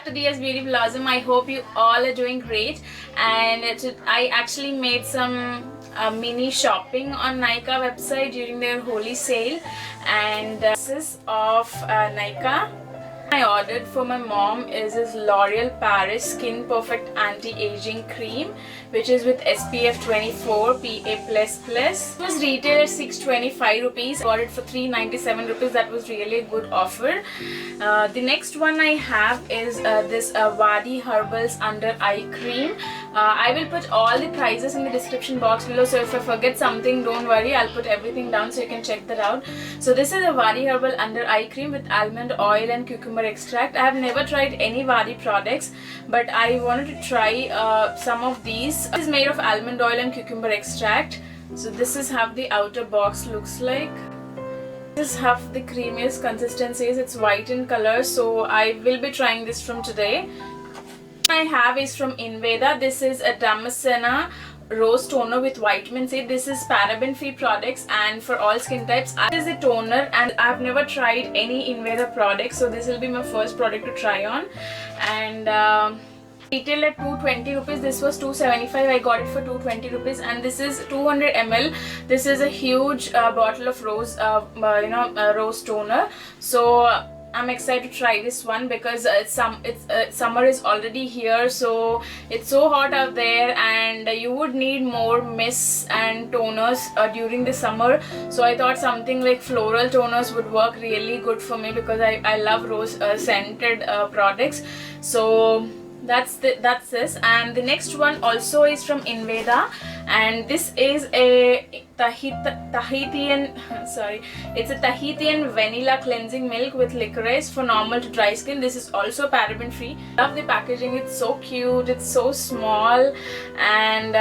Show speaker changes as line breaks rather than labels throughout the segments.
To Dia's Beauty Blossom. I hope you all are doing great, and I actually made some mini shopping on Nykaa website during their holy sale, and this is of Nykaa. I ordered for my mom is this L'Oreal Paris Skin Perfect Anti-Aging Cream, which is with SPF 24 PA++. It was retailed at 625 rupees. I got it for 397 rupees. That was really a good offer. The next one I have is this Wadi Herbals Under Eye Cream. I will put all the prices in the description box below, so if I forget something, don't worry, I'll put everything down so you can check that out. So this is a Wadi Herbal Under Eye Cream with almond oil and cucumber extract. I have never tried any Wadi products, but I wanted to try some of these. It is made of almond oil and cucumber extract. So this is how the outer box looks like. This is how the creamiest consistency is. It's white in color, so I will be trying this from today. I have is from Inveda. This is a Damascena Rose Toner with Vitamin C. This is paraben free products and for all skin types. This is a toner and I've never tried any Inveda products, so this will be my first product to try on. And retail at 220 rupees. This was 275. I got it for 220 rupees, and this is 200 ml. This is a huge bottle of rose rose toner. So I'm excited to try this one because summer is already here, so it's so hot out there and you would need more mists and toners during the summer. So I thought something like floral toners would work really good for me because I love rose scented products. So that's this. And the next one also is from Inveda, and this is a Tahitian vanilla cleansing milk with licorice for normal to dry skin. This is also paraben free. Love the packaging. It's so cute, it's so small, and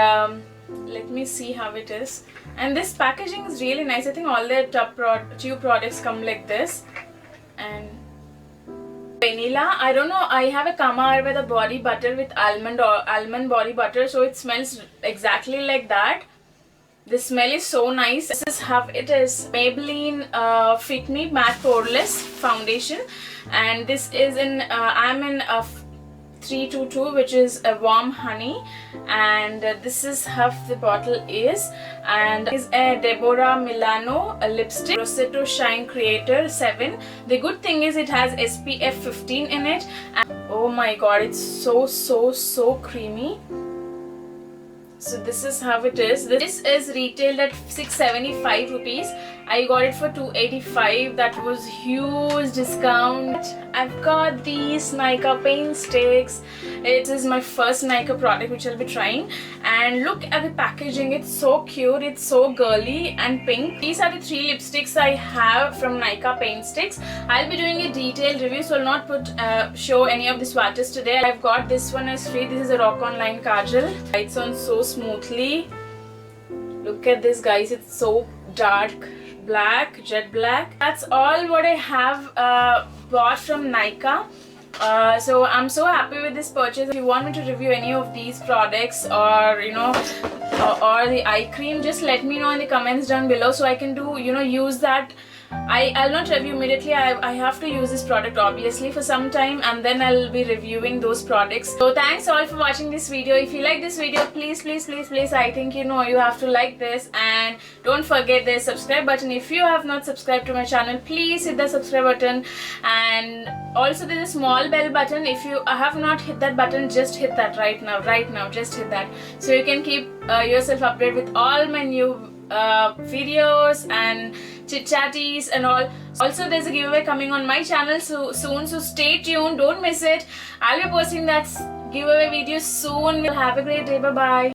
let me see how it is. And this packaging is really nice. I think all their tube products come like this. And vanilla, I don't know, I have a Kama Ayurveda body butter with almond body butter, so it smells exactly like that. The smell is so nice. This is how it is. Maybelline Fit Me Matte Poreless Foundation, and this is in I'm in 322, which is a warm honey, and this is how the bottle is. And is a Deborah Milano a lipstick, Rossetto Shine Creator 7. The good thing is it has SPF 15 in it, and oh my god, it's so creamy. So this is how it is. This is retailed at 675 rupees. I got it for 285. That was huge discount. I've got these Nykaa paint sticks. It is my first Nykaa product which I'll be trying. And look at the packaging. It's so cute. It's so girly and pink. These are the 3 lipsticks I have from Nykaa paint sticks. I'll be doing a detailed review, so I'll not show any of the swatches today. I've got this one as free. This is a Rock On Line Kajal. It's on so smoothly. Look at this, guys. It's so dark black, jet black. That's all what I have bought from Nykaa. So I'm so happy with this purchase. If you want me to review any of these products, or you know, or the eye cream, just let me know in the comments down below so I can do, you know, use that. I'll not review immediately. I have to use this product obviously for some time, and then I'll be reviewing those products. So thanks all for watching this video. If you like this video, please I think you know you have to like this, and don't forget the subscribe button. If you have not subscribed to my channel, please hit the subscribe button, and also there's a small bell button. If you have not hit that button, just hit that right now, just hit that, so you can keep yourself updated with all my new videos and chit chatties and all. Also there's a giveaway coming on my channel soon, so stay tuned, don't miss it. I'll be posting that giveaway video soon. Have a great day. Bye bye.